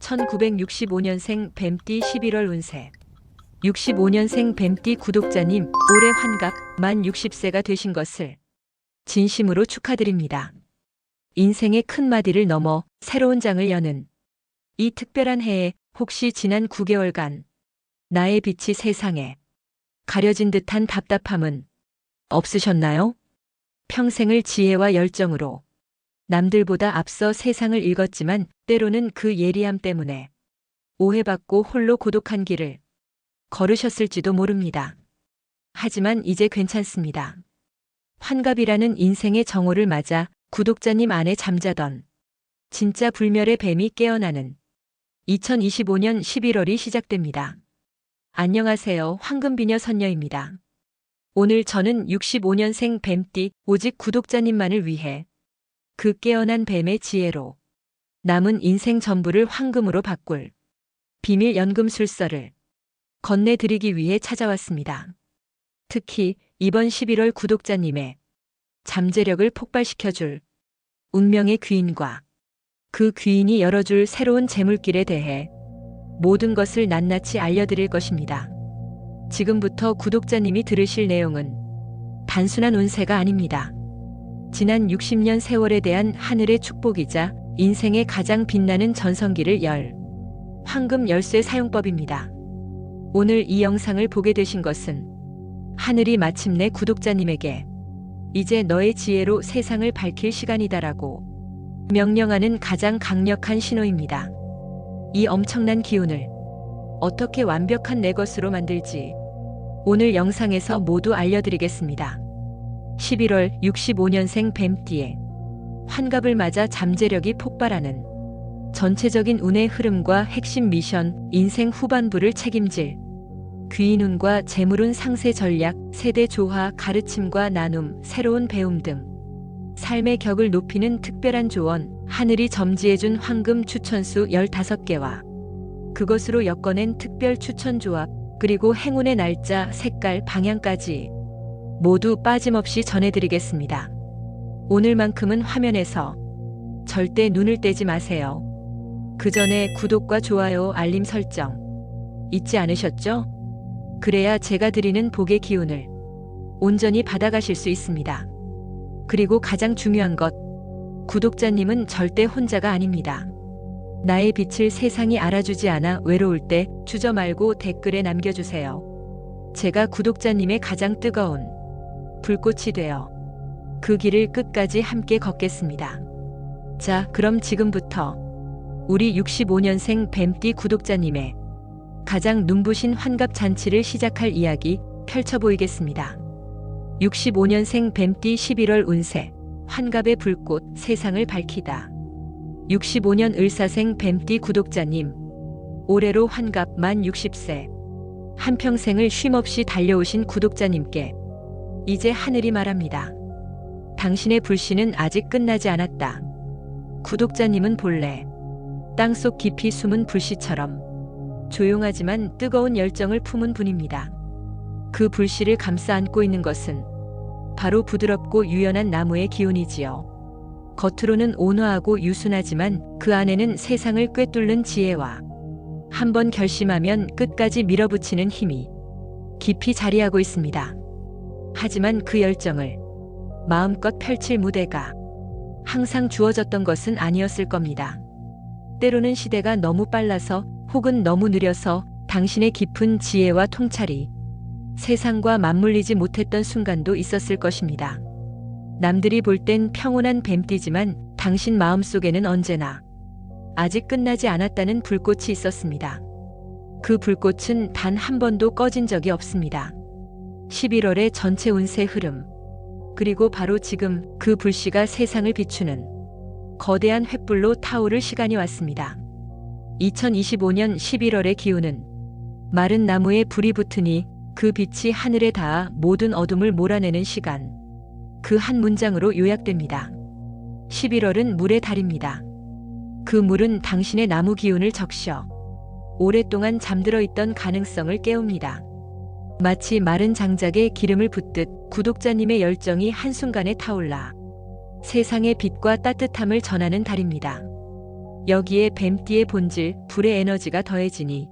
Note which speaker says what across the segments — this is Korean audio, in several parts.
Speaker 1: 1965년생 뱀띠 11월 운세. 65년생 뱀띠 구독자님, 올해 환갑 만 60세가 되신 것을 진심으로 축하드립니다. 인생의 큰 마디를 넘어 새로운 장을 여는 이 특별한 해에 혹시 지난 9개월간 나의 빛이 세상에 가려진 듯한 답답함은 없으셨나요? 평생을 지혜와 열정으로 남들보다 앞서 세상을 읽었지만 때로는 그 예리함 때문에 오해받고 홀로 고독한 길을 걸으셨을지도 모릅니다. 하지만 이제 괜찮습니다. 환갑이라는 인생의 정오를 맞아 구독자님 안에 잠자던 진짜 불멸의 뱀이 깨어나는 2025년 11월이 시작됩니다. 안녕하세요. 황금비녀 선녀입니다. 오늘 저는 65년생 뱀띠 오직 구독자님만을 위해 그 깨어난 뱀의 지혜로 남은 인생 전부를 황금으로 바꿀 비밀 연금술서를 건네드리기 위해 찾아왔습니다. 특히 이번 11월 구독자님의 잠재력을 폭발시켜줄 운명의 귀인과 그 귀인이 열어줄 새로운 재물길에 대해 모든 것을 낱낱이 알려드릴 것입니다. 지금부터 구독자님이 들으실 내용은 단순한 운세가 아닙니다. 지난 60년 세월에 대한 하늘의 축복이자 인생의 가장 빛나는 전성기를 열 황금 열쇠 사용법입니다. 오늘 이 영상을 보게 되신 것은 하늘이 마침내 구독자님에게 이제 너의 지혜로 세상을 밝힐 시간이다라고 명령하는 가장 강력한 신호입니다. 이 엄청난 기운을 어떻게 완벽한 내 것으로 만들지 오늘 영상에서 모두 알려드리겠습니다. 11월 65년생 뱀띠의 환갑을 맞아 잠재력이 폭발하는 전체적인 운의 흐름과 핵심 미션, 인생 후반부를 책임질 귀인운과 재물운 상세 전략, 세대 조화, 가르침과 나눔, 새로운 배움 등 삶의 격을 높이는 특별한 조언, 하늘이 점지해준 황금 추천수 15개와 그것으로 엮어낸 특별 추천 조합, 그리고 행운의 날짜, 색깔, 방향까지 모두 빠짐없이 전해드리겠습니다. 오늘만큼은 화면에서 절대 눈을 떼지 마세요. 그 전에 구독과 좋아요, 알림 설정 잊지 않으셨죠? 그래야 제가 드리는 복의 기운을 온전히 받아가실 수 있습니다. 그리고 가장 중요한 것, 구독자님은 절대 혼자가 아닙니다. 나의 빛을 세상이 알아주지 않아 외로울 때 주저 말고 댓글에 남겨주세요. 제가 구독자님의 가장 뜨거운 불꽃이 되어 그 길을 끝까지 함께 걷겠습니다. 자, 그럼 지금부터 우리 65년생 뱀띠 구독자님의 가장 눈부신 환갑 잔치를 시작할 이야기 펼쳐보이겠습니다. 65년생 뱀띠 11월 운세, 환갑의 불꽃, 세상을 밝히다. 65년 을사생 뱀띠 구독자님, 올해로 환갑 만 60세, 한평생을 쉼없이 달려오신 구독자님께 이제 하늘이 말합니다. 당신의 불씨는 아직 끝나지 않았다. 구독자님은 본래 땅속 깊이 숨은 불씨처럼 조용하지만 뜨거운 열정을 품은 분입니다. 그 불씨를 감싸 안고 있는 것은 바로 부드럽고 유연한 나무의 기운이지요. 겉으로는 온화하고 유순하지만 그 안에는 세상을 꿰뚫는 지혜와 한번 결심하면 끝까지 밀어붙이는 힘이 깊이 자리하고 있습니다. 하지만 그 열정을 마음껏 펼칠 무대가 항상 주어졌던 것은 아니었을 겁니다. 때로는 시대가 너무 빨라서 혹은 너무 느려서 당신의 깊은 지혜와 통찰이 세상과 맞물리지 못했던 순간도 있었을 것입니다. 남들이 볼 땐 평온한 뱀띠지만 당신 마음속에는 언제나 아직 끝나지 않았다는 불꽃이 있었습니다. 그 불꽃은 단 한 번도 꺼진 적이 없습니다. 11월의 전체 운세 흐름, 그리고 바로 지금 그 불씨가 세상을 비추는 거대한 횃불로 타오를 시간이 왔습니다. 2025년 11월의 기운은 마른 나무에 불이 붙으니 그 빛이 하늘에 닿아 모든 어둠을 몰아내는 시간, 그 한 문장으로 요약됩니다. 11월은 물의 달입니다. 그 물은 당신의 나무 기운을 적셔 오랫동안 잠들어 있던 가능성을 깨웁니다. 마치 마른 장작에 기름을 붓듯 구독자님의 열정이 한순간에 타올라 세상의 빛과 따뜻함을 전하는 달입니다. 여기에 뱀띠의 본질, 불의 에너지가 더해지니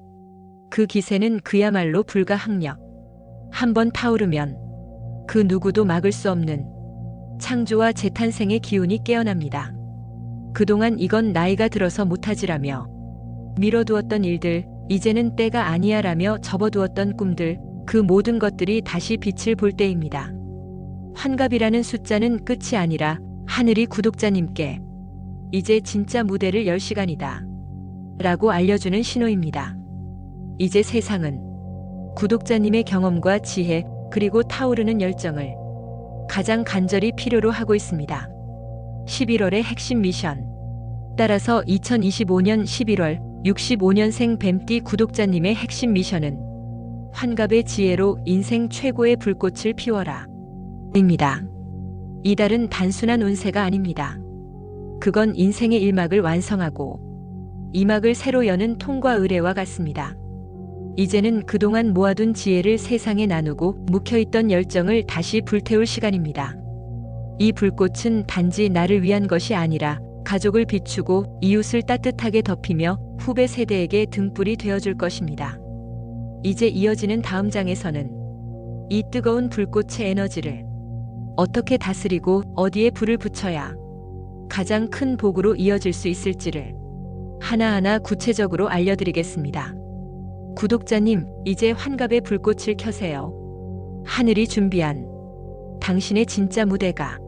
Speaker 1: 그 기세는 그야말로 불가항력. 한번 타오르면 그 누구도 막을 수 없는 창조와 재탄생의 기운이 깨어납니다. 그동안 이건 나이가 들어서 못하지라며 미뤄두었던 일들, 이제는 때가 아니야라며 접어두었던 꿈들, 그 모든 것들이 다시 빛을 볼 때입니다. 환갑이라는 숫자는 끝이 아니라 하늘이 구독자님께 이제 진짜 무대를 열 시간이다 라고 알려주는 신호입니다. 이제 세상은 구독자님의 경험과 지혜 그리고 타오르는 열정을 가장 간절히 필요로 하고 있습니다. 11월의 핵심 미션. 따라서 2025년 11월 65년생 뱀띠 구독자님의 핵심 미션은 환갑의 지혜로 인생 최고의 불꽃을 피워라 입니다. 이달은 단순한 운세가 아닙니다. 그건 인생의 1막을 완성하고 2막을 새로 여는 통과 의례와 같습니다. 이제는 그동안 모아둔 지혜를 세상에 나누고 묵혀있던 열정을 다시 불태울 시간입니다. 이 불꽃은 단지 나를 위한 것이 아니라 가족을 비추고 이웃을 따뜻하게 덮이며 후배 세대에게 등불이 되어줄 것입니다. 이제 이어지는 다음 장에서는 이 뜨거운 불꽃의 에너지를 어떻게 다스리고 어디에 불을 붙여야 가장 큰 복으로 이어질 수 있을지를 하나하나 구체적으로 알려드리겠습니다. 구독자님, 이제 환갑의 불꽃을 켜세요. 하늘이 준비한 당신의 진짜 무대가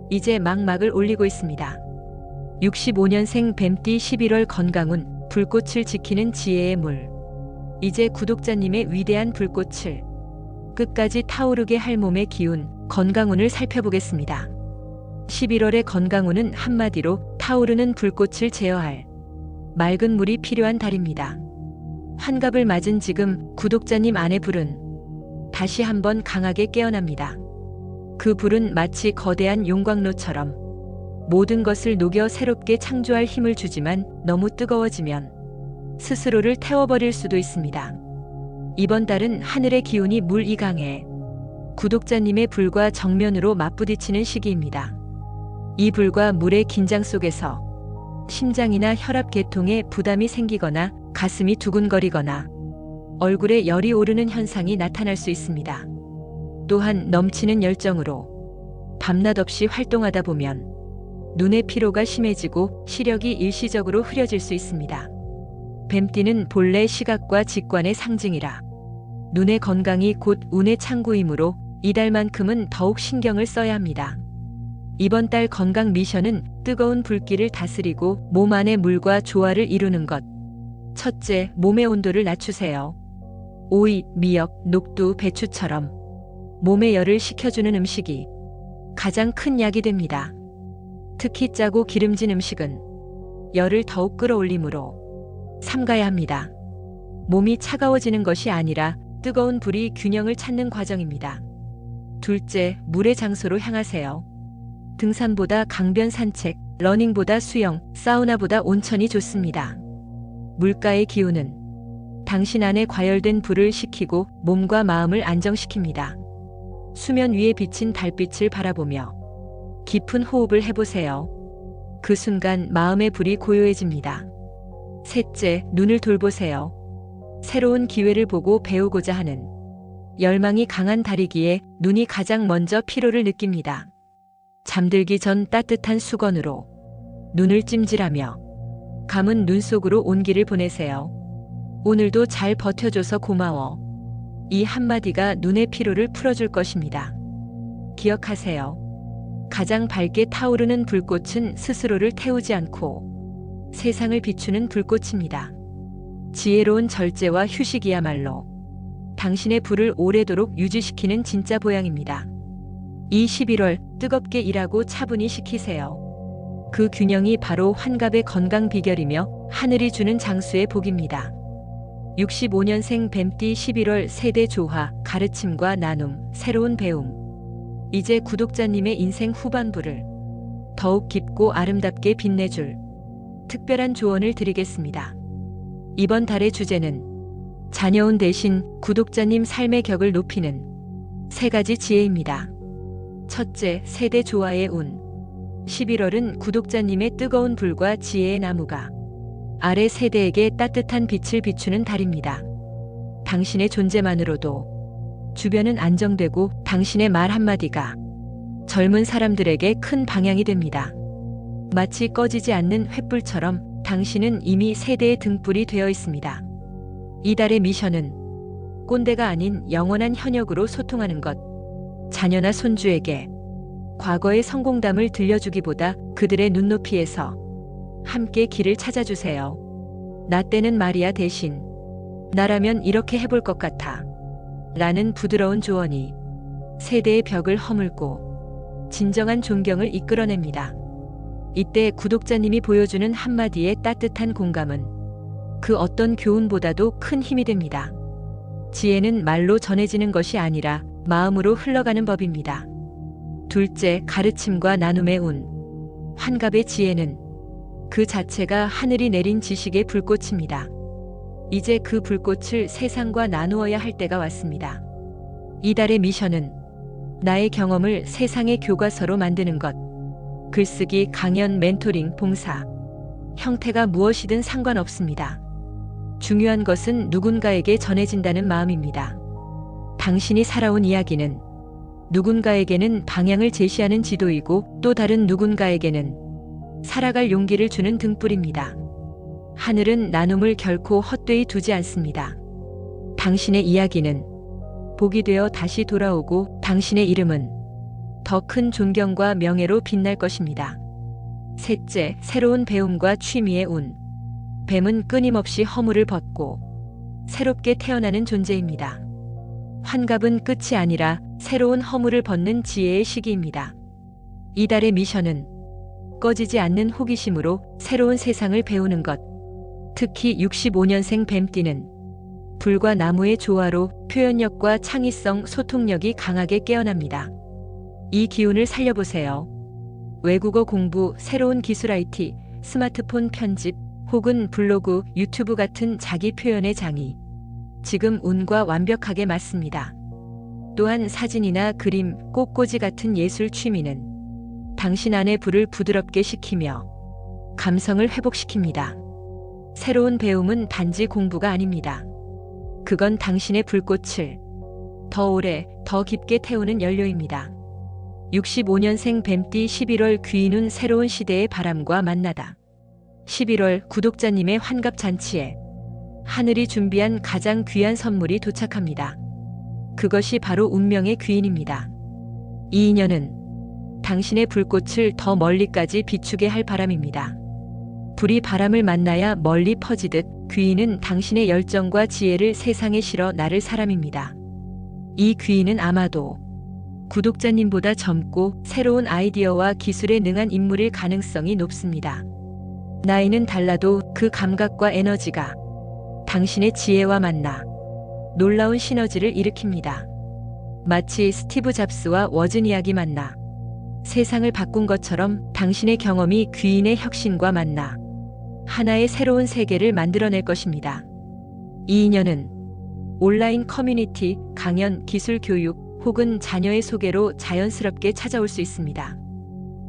Speaker 1: 이제 막막을 올리고 있습니다. 65년생 뱀띠 11월 건강운, 불꽃을 지키는 지혜의 물. 이제 구독자님의 위대한 불꽃을 끝까지 타오르게 할 몸의 기운, 건강운을 살펴보겠습니다. 11월의 건강운은 한마디로 타오르는 불꽃을 제어할 맑은 물이 필요한 달입니다. 환갑을 맞은 지금 구독자님 안의 불은 다시 한번 강하게 깨어납니다. 그 불은 마치 거대한 용광로처럼 모든 것을 녹여 새롭게 창조할 힘을 주지만 너무 뜨거워지면 스스로를 태워버릴 수도 있습니다. 이번 달은 하늘의 기운이 물 이강에 구독자님의 불과 정면으로 맞부딪히는 시기입니다. 이 불과 물의 긴장 속에서 심장이나 혈압 계통에 부담이 생기거나 가슴이 두근거리거나 얼굴에 열이 오르는 현상이 나타날 수 있습니다. 또한 넘치는 열정으로 밤낮 없이 활동하다 보면 눈의 피로가 심해지고 시력이 일시적으로 흐려질 수 있습니다. 뱀띠는 본래 시각과 직관의 상징이라 눈의 건강이 곧 운의 창구이므로 이달만큼은 더욱 신경을 써야 합니다. 이번 달 건강 미션은 뜨거운 불길을 다스리고 몸 안의 물과 조화를 이루는 것. 첫째, 몸의 온도를 낮추세요. 오이, 미역, 녹두, 배추처럼 몸의 열을 식혀주는 음식이 가장 큰 약이 됩니다. 특히 짜고 기름진 음식은 열을 더욱 끌어올리므로 삼가야 합니다. 몸이 차가워지는 것이 아니라 뜨거운 불이 균형을 찾는 과정입니다. 둘째, 물의 장소로 향하세요. 등산보다 강변 산책, 러닝보다 수영, 사우나보다 온천이 좋습니다. 물가의 기운은 당신 안에 과열된 불을 식히고 몸과 마음을 안정시킵니다. 수면 위에 비친 달빛을 바라보며 깊은 호흡을 해보세요. 그 순간 마음의 불이 고요해집니다. 셋째, 눈을 돌보세요. 새로운 기회를 보고 배우고자 하는 열망이 강한 달이기에 눈이 가장 먼저 피로를 느낍니다. 잠들기 전 따뜻한 수건으로 눈을 찜질하며 감은 눈 속으로 온기를 보내세요. 오늘도 잘 버텨줘서 고마워. 이 한마디가 눈의 피로를 풀어줄 것입니다. 기억하세요. 가장 밝게 타오르는 불꽃은 스스로를 태우지 않고 세상을 비추는 불꽃입니다. 지혜로운 절제와 휴식이야말로 당신의 불을 오래도록 유지시키는 진짜 보양입니다. 이 11월 뜨겁게 일하고 차분히 식히세요. 그 균형이 바로 환갑의 건강 비결이며 하늘이 주는 장수의 복입니다. 65년생 뱀띠 11월 세대 조화, 가르침과 나눔, 새로운 배움. 이제 구독자님의 인생 후반부를 더욱 깊고 아름답게 빛내줄 특별한 조언을 드리겠습니다. 이번 달의 주제는 자녀운 대신 구독자님 삶의 격을 높이는 3가지 지혜입니다. 첫째, 세대 조화의 운. 11월은 구독자님의 뜨거운 불과 지혜의 나무가 아래 세대에게 따뜻한 빛을 비추는 달입니다. 당신의 존재만으로도 주변은 안정되고 당신의 말 한마디가 젊은 사람들에게 큰 방향이 됩니다. 마치 꺼지지 않는 횃불처럼 당신은 이미 세대의 등불이 되어 있습니다. 이 달의 미션은 꼰대가 아닌 영원한 현역으로 소통하는 것. 자녀나 손주에게 과거의 성공담을 들려주기보다 그들의 눈높이에서 함께 길을 찾아주세요. 나 때는 말이야 대신 나라면 이렇게 해볼 것 같아 라는 부드러운 조언이 세대의 벽을 허물고 진정한 존경을 이끌어냅니다. 이때 구독자님이 보여주는 한마디의 따뜻한 공감은 그 어떤 교훈보다도 큰 힘이 됩니다. 지혜는 말로 전해지는 것이 아니라 마음으로 흘러가는 법입니다. 둘째, 가르침과 나눔의 운. 환갑의 지혜는 그 자체가 하늘이 내린 지식의 불꽃입니다. 이제 그 불꽃을 세상과 나누어야 할 때가 왔습니다. 이 달의 미션은 나의 경험을 세상의 교과서로 만드는 것. 글쓰기, 강연, 멘토링, 봉사. 형태가 무엇이든 상관없습니다. 중요한 것은 누군가에게 전해진다는 마음입니다. 당신이 살아온 이야기는 누군가에게는 방향을 제시하는 지도이고 또 다른 누군가에게는 살아갈 용기를 주는 등불입니다. 하늘은 나눔을 결코 헛되이 두지 않습니다. 당신의 이야기는 복이 되어 다시 돌아오고 당신의 이름은 더 큰 존경과 명예로 빛날 것입니다. 셋째, 새로운 배움과 취미의 운. 뱀은 끊임없이 허물을 벗고 새롭게 태어나는 존재입니다. 환갑은 끝이 아니라 새로운 허물을 벗는 지혜의 시기입니다. 이 달의 미션은 꺼지지 않는 호기심으로 새로운 세상을 배우는 것. 특히 65년생 뱀띠는 불과 나무의 조화로 표현력과 창의성, 소통력이 강하게 깨어납니다. 이 기운을 살려보세요. 외국어 공부, 새로운 기술 IT, 스마트폰 편집, 혹은 블로그, 유튜브 같은 자기 표현의 장이 지금 운과 완벽하게 맞습니다. 또한 사진이나 그림, 꽃꽂이 같은 예술 취미는 당신 안의 불을 부드럽게 식히며 감성을 회복시킵니다. 새로운 배움은 단지 공부가 아닙니다. 그건 당신의 불꽃을 더 오래, 더 깊게 태우는 연료입니다. 65년생 뱀띠 11월 귀인운 새로운 시대의 바람과 만나다. 11월 구독자님의 환갑 잔치에 하늘이 준비한 가장 귀한 선물이 도착합니다. 그것이 바로 운명의 귀인입니다. 이 인연은 당신의 불꽃을 더 멀리까지 비추게 할 바람입니다. 불이 바람을 만나야 멀리 퍼지듯 귀인은 당신의 열정과 지혜를 세상에 실어 나를 사람입니다. 이 귀인은 아마도 구독자님보다 젊고 새로운 아이디어와 기술에 능한 인물일 가능성이 높습니다. 나이는 달라도 그 감각과 에너지가 당신의 지혜와 만나 놀라운 시너지를 일으킵니다. 마치 스티브 잡스와 워즈니악이 만나 세상을 바꾼 것처럼 당신의 경험이 귀인의 혁신과 만나 하나의 새로운 세계를 만들어낼 것입니다. 이 인연은 온라인 커뮤니티, 강연, 기술 교육 혹은 자녀의 소개로 자연스럽게 찾아올 수 있습니다.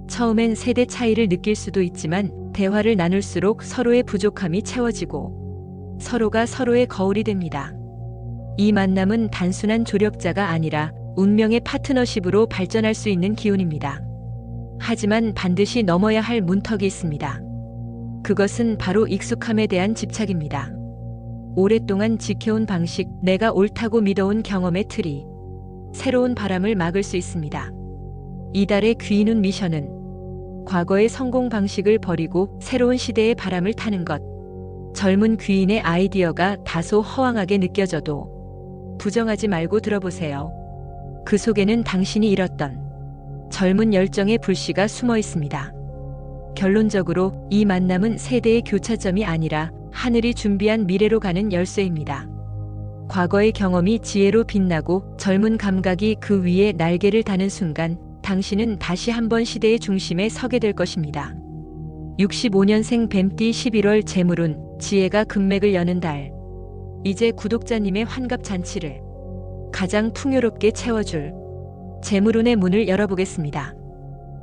Speaker 1: 처음엔 세대 차이를 느낄 수도 있지만 대화를 나눌수록 서로의 부족함이 채워지고 서로가 서로의 거울이 됩니다. 이 만남은 단순한 조력자가 아니라 운명의 파트너십으로 발전할 수 있는 기운입니다. 하지만 반드시 넘어야 할 문턱이 있습니다. 그것은 바로 익숙함에 대한 집착입니다. 오랫동안 지켜온 방식, 내가 옳다고 믿어온 경험의 틀이 새로운 바람을 막을 수 있습니다. 이달의 귀인운 미션은 과거의 성공 방식을 버리고 새로운 시대의 바람을 타는 것. 젊은 귀인의 아이디어가 다소 허황하게 느껴져도 부정하지 말고 들어보세요. 그 속에는 당신이 잃었던 젊은 열정의 불씨가 숨어 있습니다. 결론적으로 이 만남은 세대의 교차점이 아니라 하늘이 준비한 미래로 가는 열쇠입니다. 과거의 경험이 지혜로 빛나고 젊은 감각이 그 위에 날개를 다는 순간 당신은 다시 한번 시대의 중심에 서게 될 것입니다. 65년생 뱀띠 11월 재물운, 지혜가 금맥을 여는 달. 이제 구독자님의 환갑 잔치를 가장 풍요롭게 채워줄 재물운의 문을 열어보겠습니다.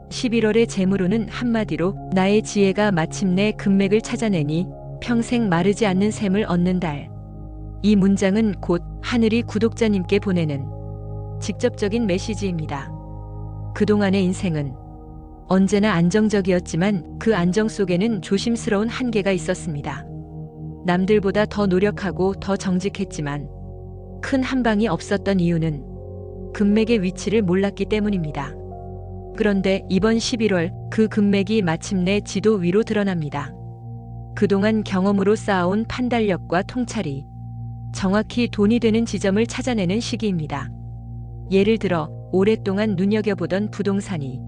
Speaker 1: 11월의 재물운은 한마디로 나의 지혜가 마침내 금맥을 찾아내니 평생 마르지 않는 샘을 얻는 달. 이 문장은 곧 하늘이 구독자님께 보내는 직접적인 메시지입니다. 그동안의 인생은 언제나 안정적이었지만 그 안정 속에는 조심스러운 한계가 있었습니다. 남들보다 더 노력하고 더 정직했지만 큰 한방이 없었던 이유는 금맥의 위치를 몰랐기 때문입니다. 그런데 이번 11월 그 금맥이 마침내 지도 위로 드러납니다. 그동안 경험으로 쌓아온 판단력과 통찰이 정확히 돈이 되는 지점을 찾아내는 시기입니다. 예를 들어 오랫동안 눈여겨보던 부동산이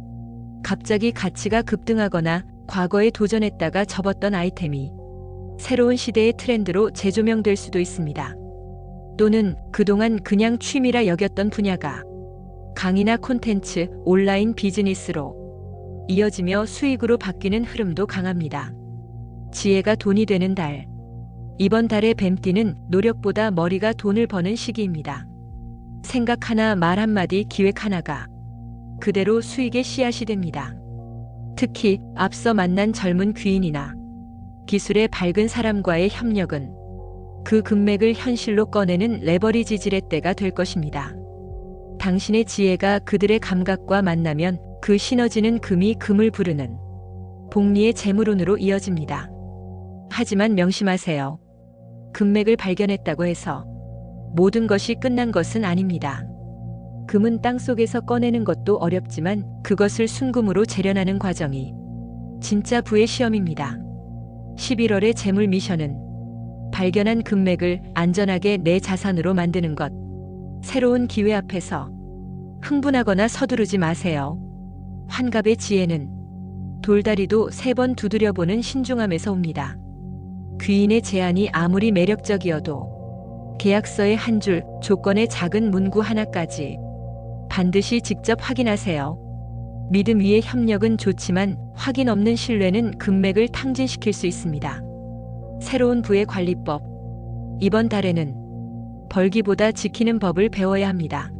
Speaker 1: 갑자기 가치가 급등하거나 과거에 도전했다가 접었던 아이템이 새로운 시대의 트렌드로 재조명될 수도 있습니다. 또는 그동안 그냥 취미라 여겼던 분야가 강의나 콘텐츠, 온라인 비즈니스로 이어지며 수익으로 바뀌는 흐름도 강합니다. 지혜가 돈이 되는 달. 이번 달의 뱀띠는 노력보다 머리가 돈을 버는 시기입니다. 생각 하나, 말 한마디, 기획 하나가 그대로 수익의 씨앗이 됩니다. 특히 앞서 만난 젊은 귀인이나 기술의 밝은 사람과의 협력은 그 금맥을 현실로 꺼내는 레버리지 지렛대가 될 것입니다. 당신의 지혜가 그들의 감각과 만나면 그 시너지는 금이 금을 부르는 복리의 재물운으로 이어집니다. 하지만 명심하세요. 금맥을 발견했다고 해서 모든 것이 끝난 것은 아닙니다. 금은 땅속에서 꺼내는 것도 어렵지만 그것을 순금으로 재련하는 과정이 진짜 부의 시험입니다. 11월의 재물 미션은 발견한 금맥을 안전하게 내 자산으로 만드는 것. 새로운 기회 앞에서 흥분하거나 서두르지 마세요. 환갑의 지혜는 돌다리도 3번 두드려보는 신중함에서 옵니다. 귀인의 제안이 아무리 매력적이어도 계약서의 한 줄, 조건의 작은 문구 하나까지 반드시 직접 확인하세요. 믿음 위의 협력은 좋지만 확인 없는 신뢰는 금맥을 탕진시킬 수 있습니다. 새로운 부의 관리법. 이번 달에는 벌기보다 지키는 법을 배워야 합니다.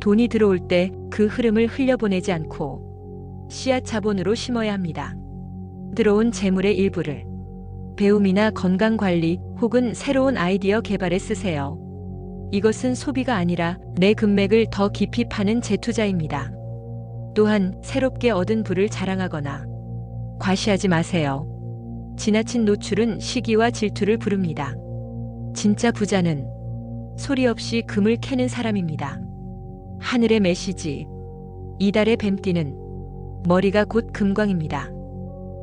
Speaker 1: 돈이 들어올 때 그 흐름을 흘려보내지 않고 씨앗 자본으로 심어야 합니다. 들어온 재물의 일부를 배움이나 건강관리 혹은 새로운 아이디어 개발에 쓰세요. 이것은 소비가 아니라 내 금맥을 더 깊이 파는 재투자입니다. 또한 새롭게 얻은 부를 자랑하거나 과시하지 마세요. 지나친 노출은 시기와 질투를 부릅니다. 진짜 부자는 소리 없이 금을 캐는 사람입니다. 하늘의 메시지. 이달의 뱀띠는 머리가 곧 금광입니다.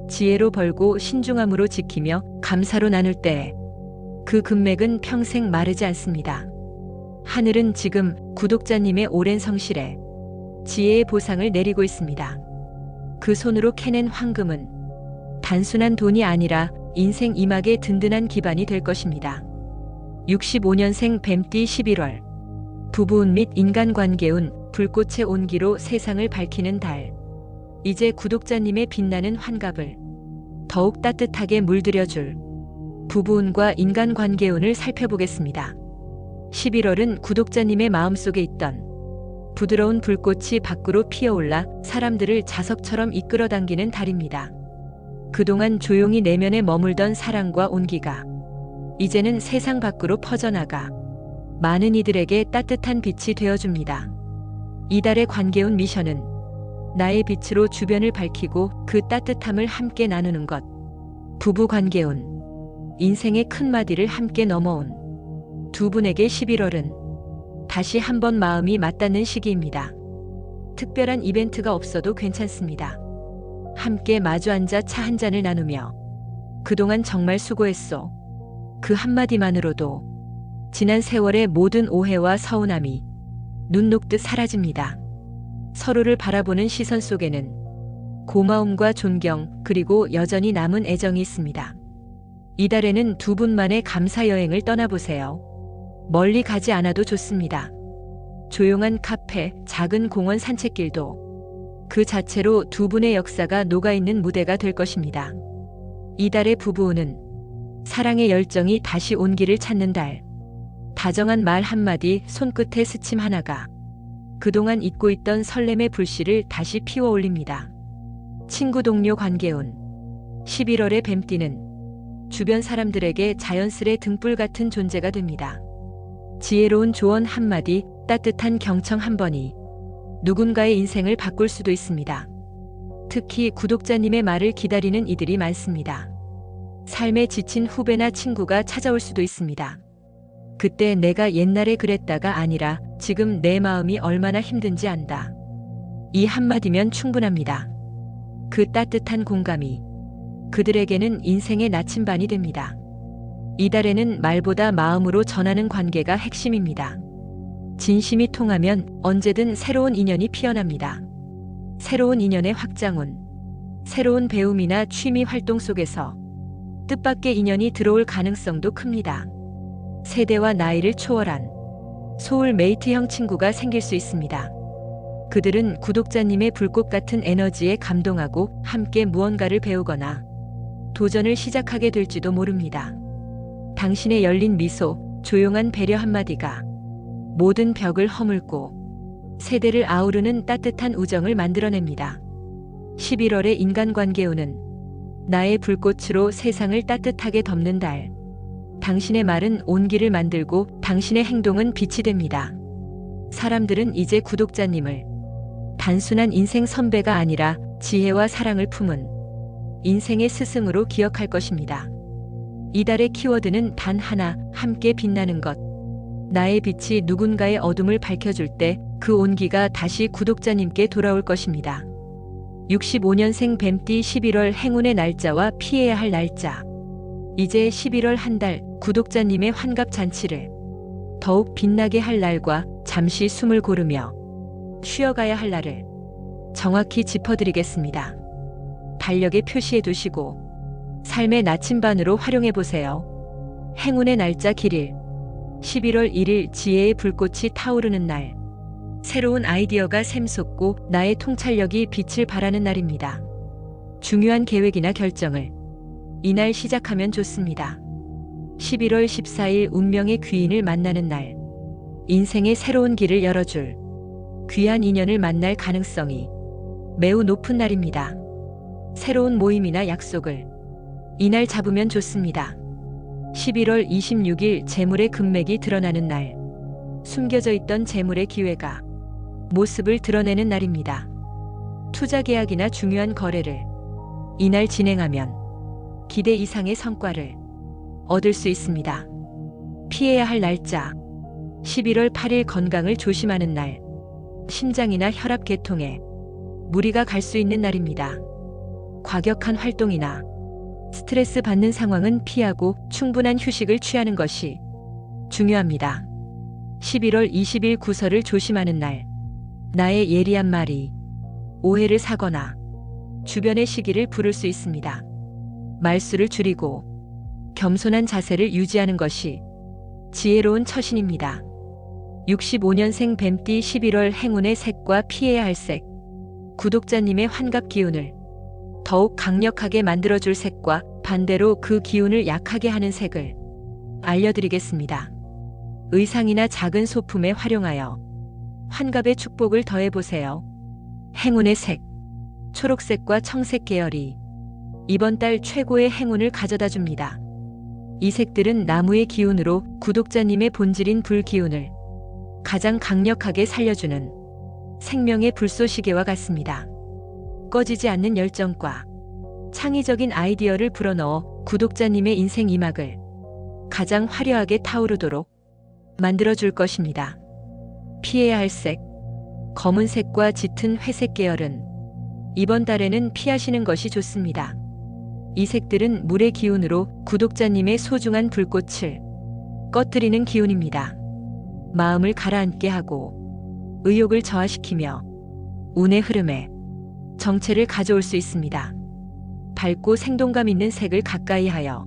Speaker 1: 지혜로 벌고 신중함으로 지키며 감사로 나눌 때 그 금맥은 평생 마르지 않습니다. 하늘은 지금 구독자님의 오랜 성실에 지혜의 보상을 내리고 있습니다. 그 손으로 캐낸 황금은 단순한 돈이 아니라 인생 이막의 든든한 기반이 될 것입니다. 65년생 뱀띠 11월. 부부운 및 인간관계운, 불꽃의 온기로 세상을 밝히는 달. 이제 구독자님의 빛나는 환갑을 더욱 따뜻하게 물들여줄 부부운과 인간관계운을 살펴보겠습니다. 11월은 구독자님의 마음속에 있던 부드러운 불꽃이 밖으로 피어올라 사람들을 자석처럼 이끌어당기는 달입니다. 그동안 조용히 내면에 머물던 사랑과 온기가 이제는 세상 밖으로 퍼져나가 많은 이들에게 따뜻한 빛이 되어줍니다. 이달의 관계운 미션은 나의 빛으로 주변을 밝히고 그 따뜻함을 함께 나누는 것. 부부 관계운. 인생의 큰 마디를 함께 넘어온 두 분에게 11월은 다시 한번 마음이 맞닿는 시기입니다. 특별한 이벤트가 없어도 괜찮습니다. 함께 마주 앉아 차 한 잔을 나누며 그동안 정말 수고했소. 그 한마디만으로도 지난 세월의 모든 오해와 서운함이 눈 녹듯 사라집니다. 서로를 바라보는 시선 속에는 고마움과 존경 그리고 여전히 남은 애정이 있습니다. 이달에는 두 분만의 감사 여행을 떠나보세요. 멀리 가지 않아도 좋습니다. 조용한 카페, 작은 공원 산책길도 그 자체로 두 분의 역사가 녹아있는 무대가 될 것입니다. 이달의 부부운은 사랑의 열정이 다시 온기를 찾는 달. 다정한 말 한마디, 손끝의 스침 하나가 그동안 잊고 있던 설렘의 불씨를 다시 피워올립니다. 친구 동료 관계운. 11월의 뱀띠는 주변 사람들에게 자연스레 등불 같은 존재가 됩니다. 지혜로운 조언 한마디, 따뜻한 경청 한 번이 누군가의 인생을 바꿀 수도 있습니다. 특히 구독자님의 말을 기다리는 이들이 많습니다. 삶에 지친 후배나 친구가 찾아올 수도 있습니다. 그때 내가 옛날에 그랬다가 아니라 지금 내 마음이 얼마나 힘든지 안다. 이 한마디면 충분합니다. 그 따뜻한 공감이 그들에게는 인생의 나침반이 됩니다. 이달에는 말보다 마음으로 전하는 관계가 핵심입니다. 진심이 통하면 언제든 새로운 인연이 피어납니다. 새로운 인연의 확장운, 새로운 배움이나 취미 활동 속에서 뜻밖의 인연이 들어올 가능성도 큽니다. 세대와 나이를 초월한 소울메이트형 친구가 생길 수 있습니다. 그들은 구독자님의 불꽃 같은 에너지에 감동하고 함께 무언가를 배우거나 도전을 시작하게 될지도 모릅니다. 당신의 열린 미소, 조용한 배려 한마디가 모든 벽을 허물고 세대를 아우르는 따뜻한 우정을 만들어냅니다. 11월의 인간관계운은 나의 불꽃으로 세상을 따뜻하게 덮는 달. 당신의 말은 온기를 만들고 당신의 행동은 빛이 됩니다. 사람들은 이제 구독자님을 단순한 인생 선배가 아니라 지혜와 사랑을 품은 인생의 스승으로 기억할 것입니다. 이달의 키워드는 단 하나, 함께 빛나는 것. 나의 빛이 누군가의 어둠을 밝혀줄 때 그 온기가 다시 구독자님께 돌아올 것입니다. 65년생 뱀띠 11월 행운의 날짜와 피해야 할 날짜. 이제 11월 한 달 구독자님의 환갑 잔치를 더욱 빛나게 할 날과 잠시 숨을 고르며 쉬어가야 할 날을 정확히 짚어드리겠습니다. 달력에 표시해 두시고 삶의 나침반으로 활용해 보세요. 행운의 날짜 길일 11월 1일 지혜의 불꽃이 타오르는 날. 새로운 아이디어가 샘솟고 나의 통찰력이 빛을 발하는 날입니다. 중요한 계획이나 결정을 이날 시작하면 좋습니다. 11월 14일 운명의 귀인을 만나는 날. 인생의 새로운 길을 열어줄 귀한 인연을 만날 가능성이 매우 높은 날입니다. 새로운 모임이나 약속을 이날 잡으면 좋습니다. 11월 26일 재물의 금맥이 드러나는 날. 숨겨져 있던 재물의 기회가 모습을 드러내는 날입니다. 투자 계약이나 중요한 거래를 이날 진행하면 기대 이상의 성과를 얻을 수 있습니다. 피해야 할 날짜 11월 8일 건강을 조심하는 날. 심장이나 혈압 계통에 무리가 갈 수 있는 날입니다. 과격한 활동이나 스트레스 받는 상황은 피하고 충분한 휴식을 취하는 것이 중요합니다. 11월 20일 구설을 조심하는 날. 나의 예리한 말이 오해를 사거나 주변의 시기를 부를 수 있습니다. 말수를 줄이고 겸손한 자세를 유지하는 것이 지혜로운 처신입니다. 65년생 뱀띠 11월 행운의 색과 피해야 할 색. 구독자님의 환갑 기운을 더욱 강력하게 만들어줄 색과 반대로 그 기운을 약하게 하는 색을 알려드리겠습니다. 의상이나 작은 소품에 활용하여 환갑의 축복을 더해보세요. 행운의 색. 초록색과 청색 계열이 이번 달 최고의 행운을 가져다 줍니다. 이 색들은 나무의 기운으로 구독자님의 본질인 불 기운을 가장 강력하게 살려주는 생명의 불쏘시개와 같습니다. 꺼지지 않는 열정과 창의적인 아이디어를 불어넣어 구독자님의 인생 이막을 가장 화려하게 타오르도록 만들어줄 것입니다. 피해야 할 색. 검은색과 짙은 회색 계열은 이번 달에는 피하시는 것이 좋습니다. 이 색들은 물의 기운으로 구독자님의 소중한 불꽃을 꺼뜨리는 기운입니다. 마음을 가라앉게 하고 의욕을 저하시키며 운의 흐름에 정체를 가져올 수 있습니다. 밝고 생동감 있는 색을 가까이 하여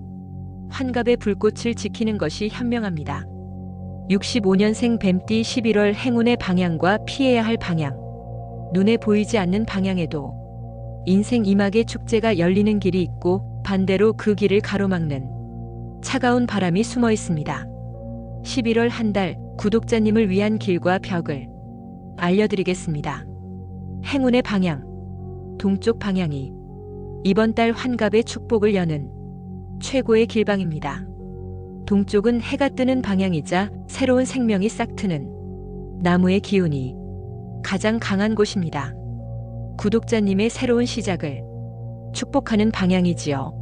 Speaker 1: 환갑의 불꽃을 지키는 것이 현명합니다. 65년생 뱀띠 11월 행운의 방향과 피해야 할 방향. 눈에 보이지 않는 방향에도 인생 이막의 축제가 열리는 길이 있고 반대로 그 길을 가로막는 차가운 바람이 숨어 있습니다. 11월 한 달 구독자님을 위한 길과 벽을 알려드리겠습니다. 행운의 방향. 동쪽 방향이 이번 달 환갑의 축복을 여는 최고의 길방입니다. 동쪽은 해가 뜨는 방향이자 새로운 생명이 싹트는 나무의 기운이 가장 강한 곳입니다. 구독자님의 새로운 시작을 축복하는 방향이지요.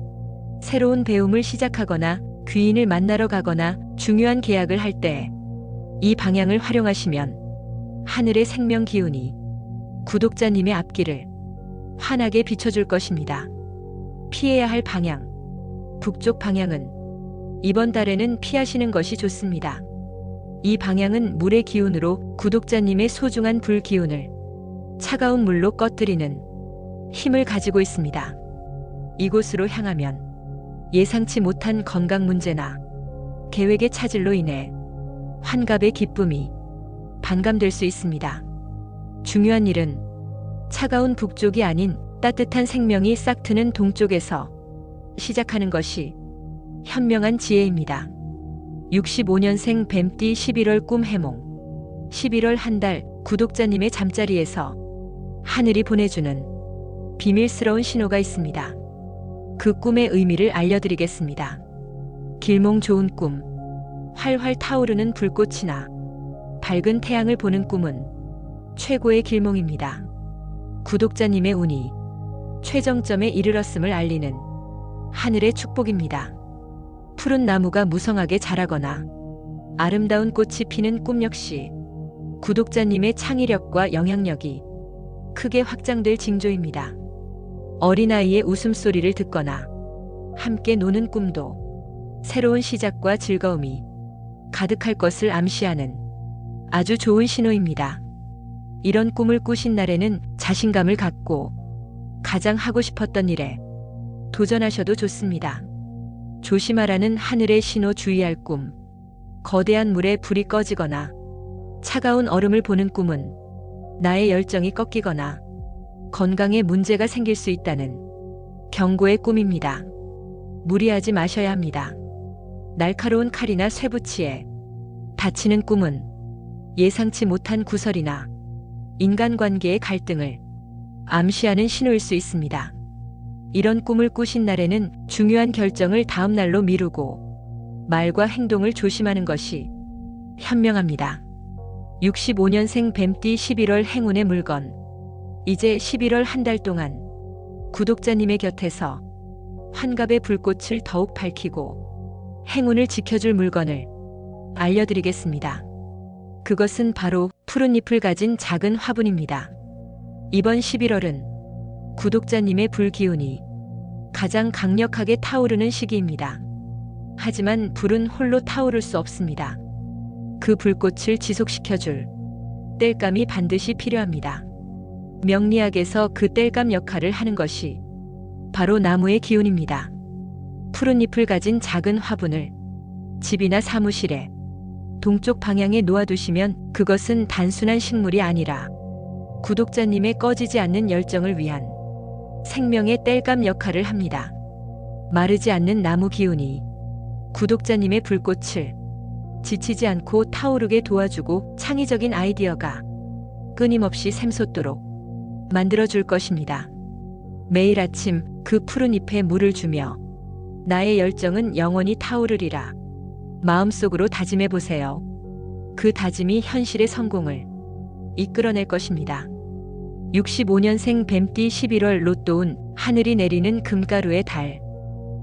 Speaker 1: 새로운 배움을 시작하거나 귀인을 만나러 가거나 중요한 계약을 할 때 이 방향을 활용하시면 하늘의 생명 기운이 구독자님의 앞길을 환하게 비춰줄 것입니다. 피해야 할 방향. 북쪽 방향은 이번 달에는 피하시는 것이 좋습니다. 이 방향은 물의 기운으로 구독자님의 소중한 불 기운을 차가운 물로 꺼뜨리는 힘을 가지고 있습니다. 이곳으로 향하면 예상치 못한 건강 문제나 계획의 차질로 인해 환갑의 기쁨이 반감될 수 있습니다. 중요한 일은 차가운 북쪽이 아닌 따뜻한 생명이 싹트는 동쪽에서 시작하는 것이 현명한 지혜입니다. 65년생 뱀띠 11월 꿈 해몽. 11월 한 달 구독자님의 잠자리에서 하늘이 보내주는 비밀스러운 신호가 있습니다. 그 꿈의 의미를 알려드리겠습니다. 길몽 좋은 꿈. 활활 타오르는 불꽃이나 밝은 태양을 보는 꿈은 최고의 길몽입니다. 구독자님의 운이 최정점에 이르렀음을 알리는 하늘의 축복입니다. 푸른 나무가 무성하게 자라거나 아름다운 꽃이 피는 꿈 역시 구독자님의 창의력과 영향력이 크게 확장될 징조입니다. 어린아이의 웃음소리를 듣거나 함께 노는 꿈도 새로운 시작과 즐거움이 가득할 것을 암시하는 아주 좋은 신호입니다. 이런 꿈을 꾸신 날에는 자신감을 갖고 가장 하고 싶었던 일에 도전하셔도 좋습니다. 조심하라는 하늘의 신호. 주의할 꿈. 거대한 물에 불이 꺼지거나 차가운 얼음을 보는 꿈은 나의 열정이 꺾이거나 건강에 문제가 생길 수 있다는 경고의 꿈입니다. 무리하지 마셔야 합니다. 날카로운 칼이나 쇠붙이에 다치는 꿈은 예상치 못한 구설이나 인간관계의 갈등을 암시하는 신호일 수 있습니다. 이런 꿈을 꾸신 날에는 중요한 결정을 다음 날로 미루고 말과 행동을 조심하는 것이 현명합니다. 65년생 뱀띠 11월 행운의 물건. 이제 11월 한 달 동안 구독자님의 곁에서 환갑의 불꽃을 더욱 밝히고 행운을 지켜줄 물건을 알려드리겠습니다. 그것은 바로 푸른 잎을 가진 작은 화분입니다. 이번 11월은 구독자님의 불기운이 가장 강력하게 타오르는 시기입니다. 하지만 불은 홀로 타오를 수 없습니다. 그 불꽃을 지속시켜줄 땔감이 반드시 필요합니다. 명리학에서 그 땔감 역할을 하는 것이 바로 나무의 기운입니다. 푸른 잎을 가진 작은 화분을 집이나 사무실에 동쪽 방향에 놓아두시면 그것은 단순한 식물이 아니라 구독자님의 꺼지지 않는 열정을 위한 생명의 땔감 역할을 합니다. 마르지 않는 나무 기운이 구독자님의 불꽃을 지치지 않고 타오르게 도와주고 창의적인 아이디어가 끊임없이 샘솟도록 만들어줄 것입니다. 매일 아침 그 푸른 잎에 물을 주며 나의 열정은 영원히 타오르리라 마음속으로 다짐해 보세요. 그 다짐이 현실의 성공을 이끌어낼 것입니다. 65년생 뱀띠 11월 로또운. 하늘이 내리는 금가루의 달.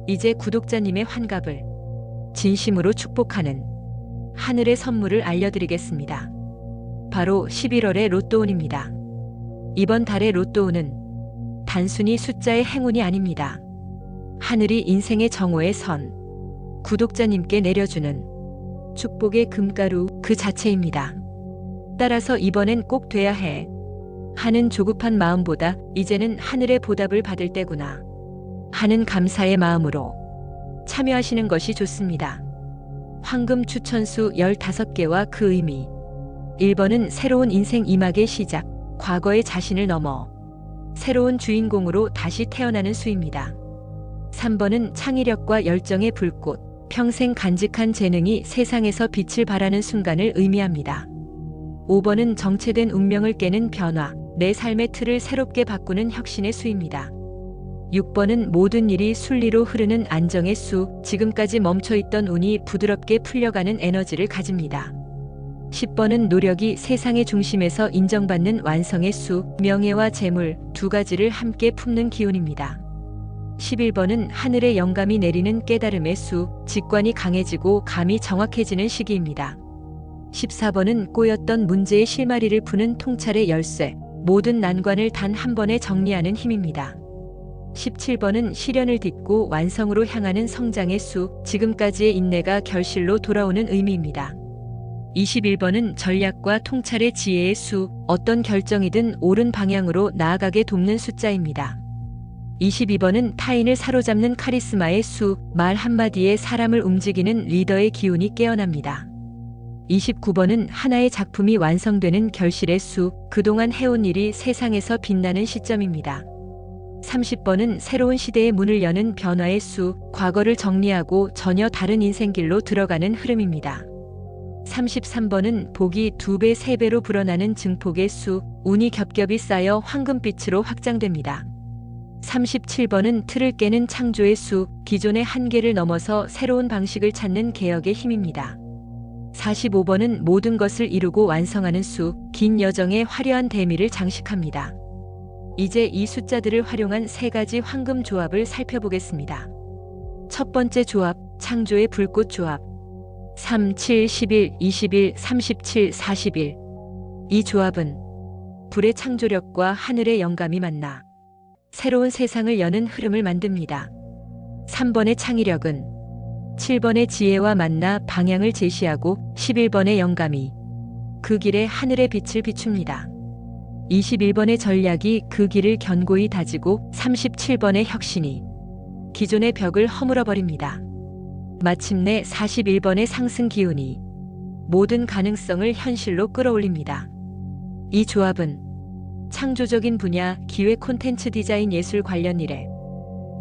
Speaker 1: 이제 구독자님의 환갑을 진심으로 축복하는 하늘의 선물을 알려드리겠습니다. 바로 11월의 로또운입니다. 이번 달의 로또운은 단순히 숫자의 행운이 아닙니다. 하늘이 인생의 정오에 선 구독자님께 내려주는 축복의 금가루 그 자체입니다. 따라서 이번엔 꼭 돼야 해 하는 조급한 마음보다 이제는 하늘의 보답을 받을 때구나 하는 감사의 마음으로 참여하시는 것이 좋습니다. 황금 추천수 15개와 그 의미. 1번은 새로운 인생 이막의 시작, 과거의 자신을 넘어 새로운 주인공으로 다시 태어나는 수입니다. 3번은 창의력과 열정의 불꽃, 평생 간직한 재능이 세상에서 빛을 발하는 순간을 의미합니다. 5번은 정체된 운명을 깨는 변화, 내 삶의 틀을 새롭게 바꾸는 혁신의 수입니다. 6번은 모든 일이 순리로 흐르는 안정의 수, 지금까지 멈춰있던 운이 부드럽게 풀려가는 에너지를 가집니다. 10번은 노력이 세상의 중심에서 인정받는 완성의 수, 명예와 재물 두 가지를 함께 품는 기운입니다. 11번은 하늘의 영감이 내리는 깨달음의 수, 직관이 강해지고 감이 정확해지는 시기입니다. 14번은 꼬였던 문제의 실마리를 푸는 통찰의 열쇠, 모든 난관을 단 한 번에 정리하는 힘입니다. 17번은 시련을 딛고 완성으로 향하는 성장의 수, 지금까지의 인내가 결실로 돌아오는 의미입니다. 21번은 전략과 통찰의 지혜의 수, 어떤 결정이든 옳은 방향으로 나아가게 돕는 숫자입니다. 22번은 타인을 사로잡는 카리스마의 수, 말 한마디에 사람을 움직이는 리더의 기운이 깨어납니다. 29번은 하나의 작품이 완성되는 결실의 수, 그동안 해온 일이 세상에서 빛나는 시점입니다. 30번은 새로운 시대의 문을 여는 변화의 수, 과거를 정리하고 전혀 다른 인생길로 들어가는 흐름입니다. 33번은 복이 2배, 3배로 불어나는 증폭의 수, 운이 겹겹이 쌓여 황금빛으로 확장됩니다. 37번은 틀을 깨는 창조의 수, 기존의 한계를 넘어서 새로운 방식을 찾는 개혁의 힘입니다. 45번은 모든 것을 이루고 완성하는 수, 긴 여정의 화려한 대미를 장식합니다. 이제 이 숫자들을 활용한 3가지 황금 조합을 살펴보겠습니다. 첫 번째 조합, 창조의 불꽃 조합. 3, 7, 11, 21, 37, 41. 이 조합은 불의 창조력과 하늘의 영감이 만나 새로운 세상을 여는 흐름을 만듭니다. 3번의 창의력은 7번의 지혜와 만나 방향을 제시하고 11번의 영감이 그 길에 하늘의 빛을 비춥니다. 21번의 전략이 그 길을 견고히 다지고 37번의 혁신이 기존의 벽을 허물어버립니다. 마침내 41번의 상승 기운이 모든 가능성을 현실로 끌어올립니다. 이 조합은 창조적인 분야, 기획, 콘텐츠, 디자인, 예술 관련 일에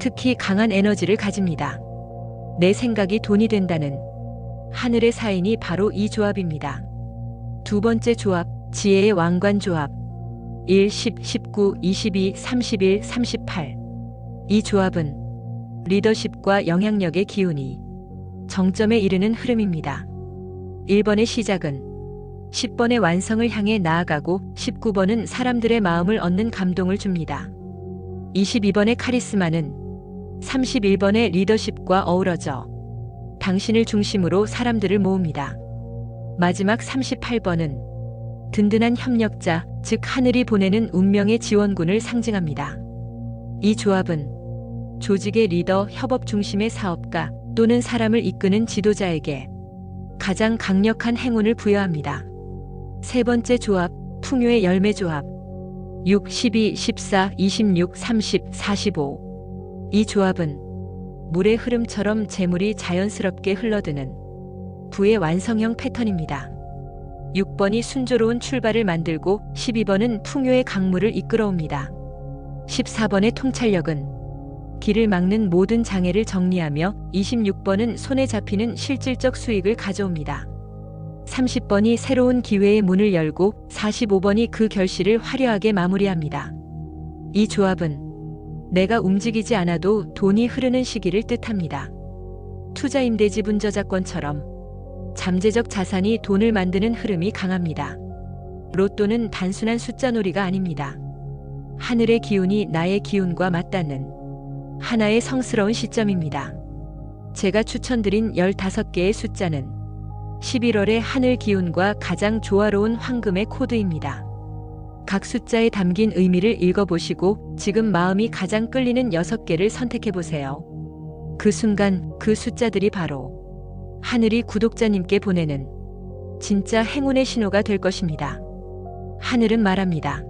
Speaker 1: 특히 강한 에너지를 가집니다. 내 생각이 돈이 된다는 하늘의 사인이 바로 이 조합입니다. 두 번째 조합, 지혜의 왕관 조합. 1, 10, 19, 22, 31, 38. 이 조합은 리더십과 영향력의 기운이 정점에 이르는 흐름입니다. 1번의 시작은 10번의 완성을 향해 나아가고 19번은 사람들의 마음을 얻는 감동을 줍니다. 22번의 카리스마는 31번의 리더십과 어우러져 당신을 중심으로 사람들을 모읍니다. 마지막 38번은 든든한 협력자, 즉 하늘이 보내는 운명의 지원군을 상징합니다. 이 조합은 조직의 리더, 협업 중심의 사업가 또는 사람을 이끄는 지도자에게 가장 강력한 행운을 부여합니다. 세 번째 조합, 풍요의 열매 조합. 6, 12, 14, 26, 30, 45. 이 조합은 물의 흐름처럼 재물이 자연스럽게 흘러드는 부의 완성형 패턴입니다. 6번이 순조로운 출발을 만들고 12번은 풍요의 강물을 이끌어옵니다. 14번의 통찰력은 길을 막는 모든 장애를 정리하며 26번은 손에 잡히는 실질적 수익을 가져옵니다. 30번이 새로운 기회의 문을 열고 45번이 그 결실을 화려하게 마무리합니다. 이 조합은 내가 움직이지 않아도 돈이 흐르는 시기를 뜻합니다. 투자임대지분 저작권처럼 잠재적 자산이 돈을 만드는 흐름이 강합니다. 로또는 단순한 숫자놀이가 아닙니다. 하늘의 기운이 나의 기운과 맞닿는 하나의 성스러운 시점입니다. 제가 추천드린 15개의 숫자는 11월의 하늘 기운과 가장 조화로운 황금의 코드입니다. 각 숫자에 담긴 의미를 읽어보시고 지금 마음이 가장 끌리는 6개를 선택해보세요. 그 순간 그 숫자들이 바로 하늘이 구독자님께 보내는 진짜 행운의 신호가 될 것입니다. 하늘은 말합니다.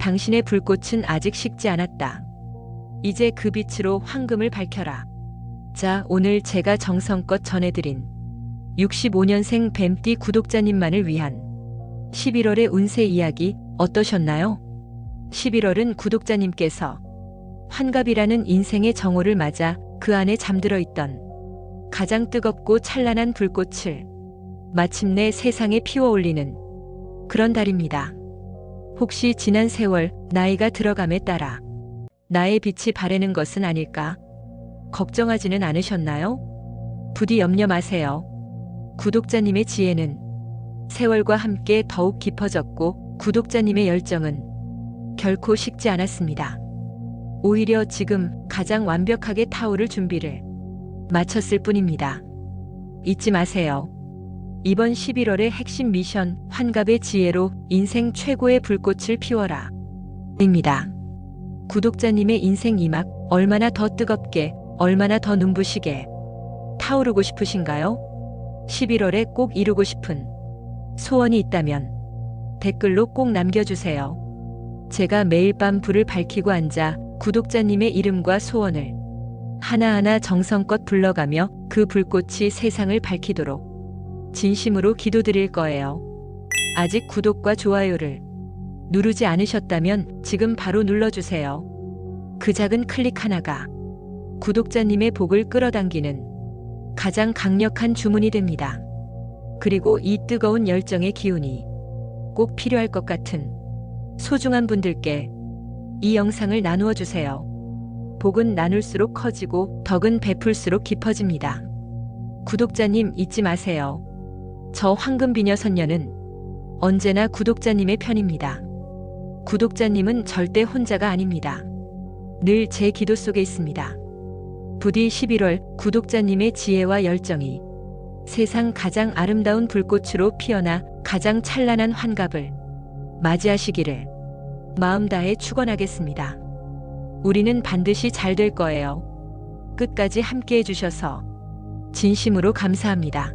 Speaker 1: 당신의 불꽃은 아직 식지 않았다. 이제 그 빛으로 황금을 밝혀라. 자, 오늘 제가 정성껏 전해드린 65년생 뱀띠 구독자님만을 위한 11월의 운세 이야기 어떠셨나요? 11월은 구독자님께서 환갑이라는 인생의 정오를 맞아 그 안에 잠들어 있던 가장 뜨겁고 찬란한 불꽃을 마침내 세상에 피워올리는 그런 달입니다. 혹시 지난 세월 나이가 들어감에 따라 나의 빛이 바래는 것은 아닐까? 걱정하지는 않으셨나요? 부디 염려 마세요. 구독자님의 지혜는 세월과 함께 더욱 깊어졌고 구독자님의 열정은 결코 식지 않았습니다. 오히려 지금 가장 완벽하게 타오를 준비를 마쳤을 뿐입니다. 잊지 마세요. 이번 11월의 핵심 미션 환갑의 지혜로 인생 최고의 불꽃을 피워라 입니다. 구독자님의 인생 이막 얼마나 더 뜨겁게, 얼마나 더 눈부시게 타오르고 싶으신가요? 11월에 꼭 이루고 싶은 소원이 있다면 댓글로 꼭 남겨주세요. 제가 매일 밤 불을 밝히고 앉아 구독자님의 이름과 소원을 하나하나 정성껏 불러가며 그 불꽃이 세상을 밝히도록 진심으로 기도드릴 거예요. 아직 구독과 좋아요를 누르지 않으셨다면 지금 바로 눌러주세요. 그 작은 클릭 하나가 구독자님의 복을 끌어당기는 가장 강력한 주문이 됩니다. 그리고 이 뜨거운 열정의 기운이 꼭 필요할 것 같은 소중한 분들께 이 영상을 나누어 주세요. 복은 나눌수록 커지고 덕은 베풀수록 깊어집니다. 구독자님 잊지 마세요. 저 황금비녀 선녀는 언제나 구독자님의 편입니다. 구독자님은 절대 혼자가 아닙니다. 늘 제 기도 속에 있습니다. 부디 11월 구독자님의 지혜와 열정이 세상 가장 아름다운 불꽃으로 피어나 가장 찬란한 환갑을 맞이하시기를 마음 다해 축원하겠습니다. 우리는 반드시 잘 될 거예요. 끝까지 함께 해주셔서 진심으로 감사합니다.